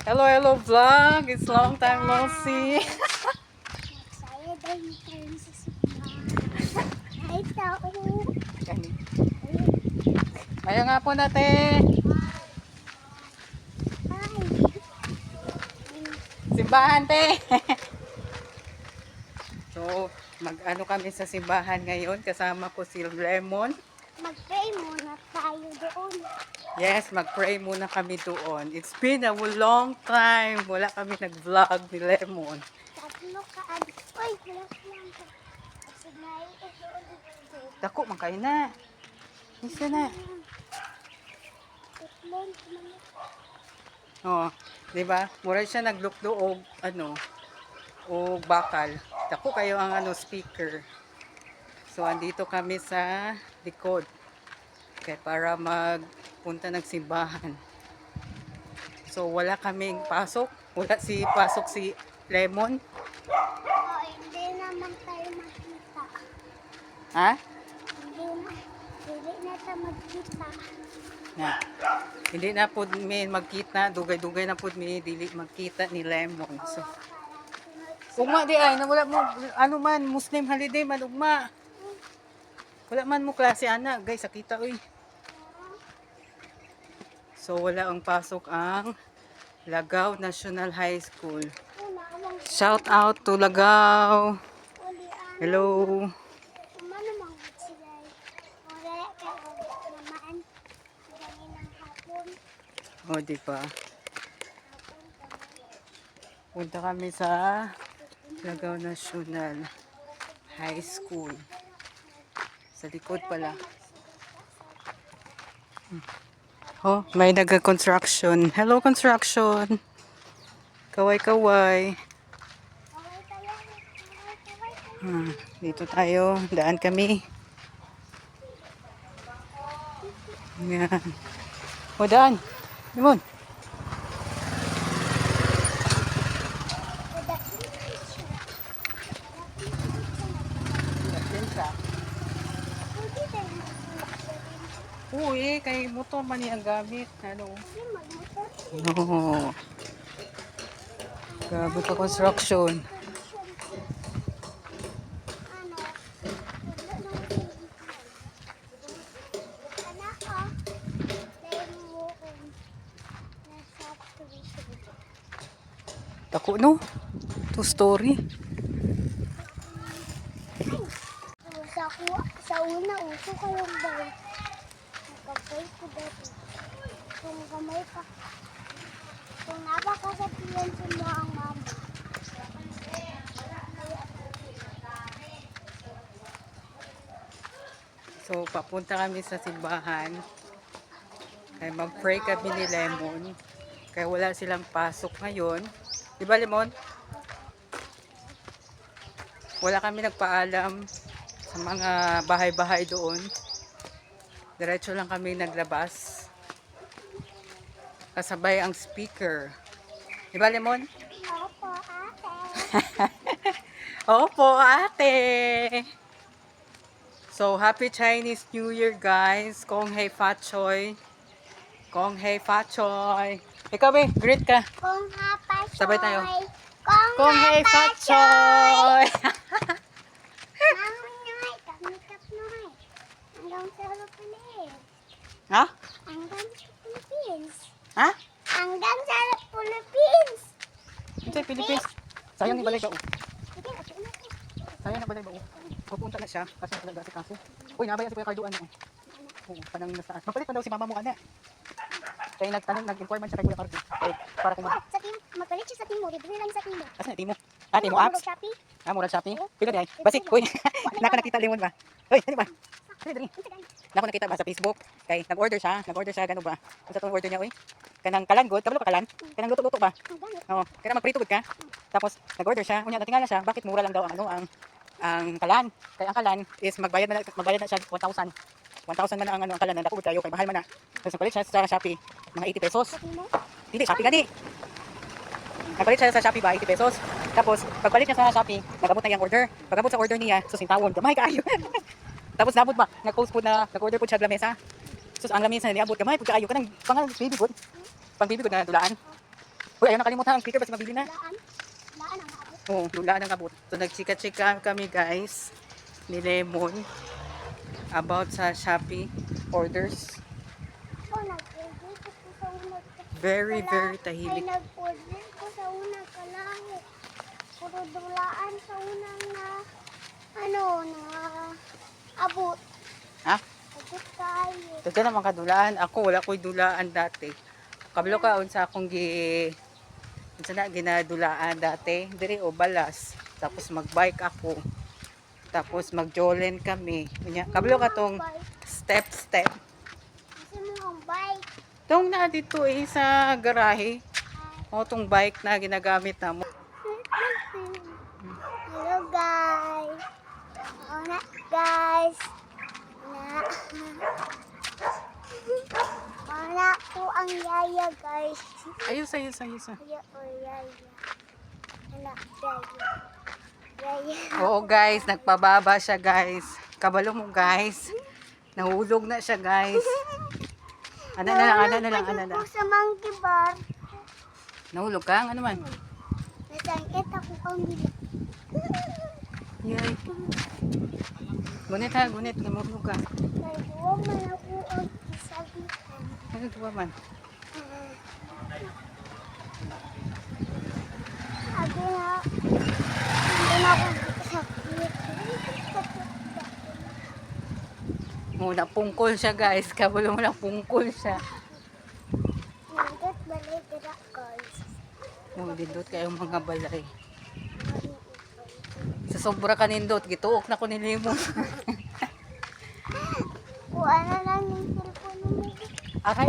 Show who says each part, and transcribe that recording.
Speaker 1: Hello, hello vlog. It's long time no see.
Speaker 2: Saya dahil tayo sa simbahan. Ay, tao.
Speaker 1: Maya nga po natin.
Speaker 2: Ay.
Speaker 1: Simbahan te. So, mag-ano kami sa simbahan ngayon. Kasama ko si Lemon.
Speaker 2: Mag-pray muna tayo doon.
Speaker 1: Yes, mag-pray muna kami doon. It's been a long time. Wala kami nag-vlog ni Lemon.
Speaker 2: Tatlo ka. Uy, wala ka lang. Kasi doon.
Speaker 1: Dako, man kayo na. Isa na.
Speaker 2: Tatlong kumalit.
Speaker 1: Oh, di ba? Mura siya naglukdo og ano, o bakal. Dako kayo ang ano speaker. So andito kami sa likod. Kaya para magpunta ng simbahan. So wala kaming pasok. Wala si pasok si Lemon.
Speaker 2: Oh, hindi naman tayo magkita.
Speaker 1: Ha?
Speaker 2: Hindi na tayo magkita.
Speaker 1: Na. Hindi na po mi magkita, dugay-dugay na po mi dili magkita ni Lemon. So ugma di ay wala mo ano man Muslim holiday man ugma. Wala man mo klase ana, guys, sakita oy. So wala ang pasok ang Lagaw National High School. Shout out to Lagaw. Hello.
Speaker 2: Umano mga sila. Wala kayo naman. Ganyan ng hapon.
Speaker 1: O di ba? Punta kami sa Lagaw National High School. Sa likod pala. Oh, may nag-construction. Hello, construction. Kaway-kaway. Dito tayo. Daan kami. Yan. O, daan. Limon. Uy, kay motor man ang gamit. Ano? No. Grabe ka construction. Tako no? Two story.
Speaker 2: Sa una, uso kayong bay. Nakapay ko dati. Kung gamay pa. Kung napakasabihan sa mga ang mama.
Speaker 1: So, papunta kami sa simbahan. Kaya mag-pray kami ni Lemon. Kaya wala silang pasok ngayon. Di ba, Lemon? Wala kami nagpaalam sa mga bahay-bahay doon. Diretso lang kami naglabas. Kasabay ang speaker. Di ba, Lemon?
Speaker 2: Opo, ate.
Speaker 1: Opo, ate! So, happy Chinese New Year, guys. Kong Hei Fat Choi. Kong Hei Fat Choi. Ikaw, be, greet ka.
Speaker 2: Kung hapa choy.
Speaker 1: Sabay tayo.
Speaker 2: Kung
Speaker 1: Hei
Speaker 2: hapa
Speaker 1: Fat
Speaker 2: choy.
Speaker 1: Choi.
Speaker 2: Mahon noy. Kamikap noy. Hanggang sa Philippines.
Speaker 1: Ha?
Speaker 2: Hanggang sa Philippines.
Speaker 1: Ha?
Speaker 2: Hanggang sa Philippines.
Speaker 1: Ito sa Philippines. Sayang ni balay ba?
Speaker 2: Sige, okay na to.
Speaker 1: Sayang na balay ba? Pupunta na siya kasi talaga si kaso. Uy, nabaya si Kuya Cardo ano. Oo, panang nasa. Mapalit pa daw si mama mo ana. Kaya nag-inform man siya kay Kuya Cardo. Para kung
Speaker 2: Sa team, magpalit siya sa team mo. Libre lang sa team mo.
Speaker 1: Asa na timo? Ah, timo apps?
Speaker 2: Shopee.
Speaker 1: Ah, murag Shopee. Pila di ay. Basi, uy. Nako nakita limon ba? Uy, ano ba? Dali. Nako nakita ba sa Facebook? Kay nag-order siya gano ba? Unsa tong order niya uy? Kanang kalanggod, kabalo ka kalan? Kanang luto-luto ba? Oo, kaya magprito gud ka. Tapos nag-order siya, unya natingala siya, bakit mura lang daw ang ano ang kalan. Kaya ang kalan is magbayad na siya 1,000. 1,000 man na ang ano ang kalan, nandako tayo kay mahal man na. Tapos nagpalit siya sa Shopee mga 80 pesos.
Speaker 2: Sa team mo.
Speaker 1: Hindi, Shopee gani. Nagpalit siya sa Shopee ba 80 pesos. Tapos pagpalit niya sa Shopee, nagabot na yung order. Pagabot sa order niya, susintawon, gamay kaayo. Tapos nabot ba, nag-post po na nag-order po siya ng lamesa. Sus ang lamesa niya abot gamay pud kaayo kanang pang baby good. Pang baby good na dulaan. Uy, ayun nakalimutan ang speaker basta mabili na.
Speaker 2: Laan. Laan ang abot.
Speaker 1: Oo, dulaan ang abot. So, nagchika-chika kami guys ni Lemon about sa Shopee orders.
Speaker 2: Ako nag-order ko sa unang
Speaker 1: Very, very
Speaker 2: Ay,
Speaker 1: tahimik.
Speaker 2: nag-order ko sa unang kalahi. Puro dulaan sa unang na abot.
Speaker 1: Ha?
Speaker 2: Abot tayo.
Speaker 1: Ito naman kadulaan. Ako, wala ko'y dulaan dati. Kabalo ka, unsa akong unsa na, ginadulaan dati. Diri o balas. Tapos magbike ako. Tapos magjolen kami. Kabalo ka tong step.
Speaker 2: Kasi mo ang bike.
Speaker 1: Tong na dito sa garahe. O tong bike na ginagamit na mo.
Speaker 2: Hello guys. Na guys. Wala ko ang yaya guys.
Speaker 1: Ayos.
Speaker 2: Yaya o yaya. Wala yaya. Yaya.
Speaker 1: Oo guys, nagpababa siya guys. Kabalo mo guys. Nahulog na siya guys. Ano na lang.
Speaker 2: Ako sa monkey bar.
Speaker 1: Nahulog ka? Ano man?
Speaker 2: Nasangkit ako ang bila.
Speaker 1: Yay. Gunit ha, namulog ka.
Speaker 2: Nagawa man ako ang isabihan.
Speaker 1: Ano ba man?
Speaker 2: Sabi na, hindi na ako sakit.
Speaker 1: Oh, napungkol siya guys. Kabalo mo napungkol siya.
Speaker 2: Nandot balay kira guys.
Speaker 1: Oh, dindot kayong mga balay. Sa sobra kanindot, gituok na ko ni Lemon.
Speaker 2: Kuha na lang yung cellphone mo.
Speaker 1: Akay,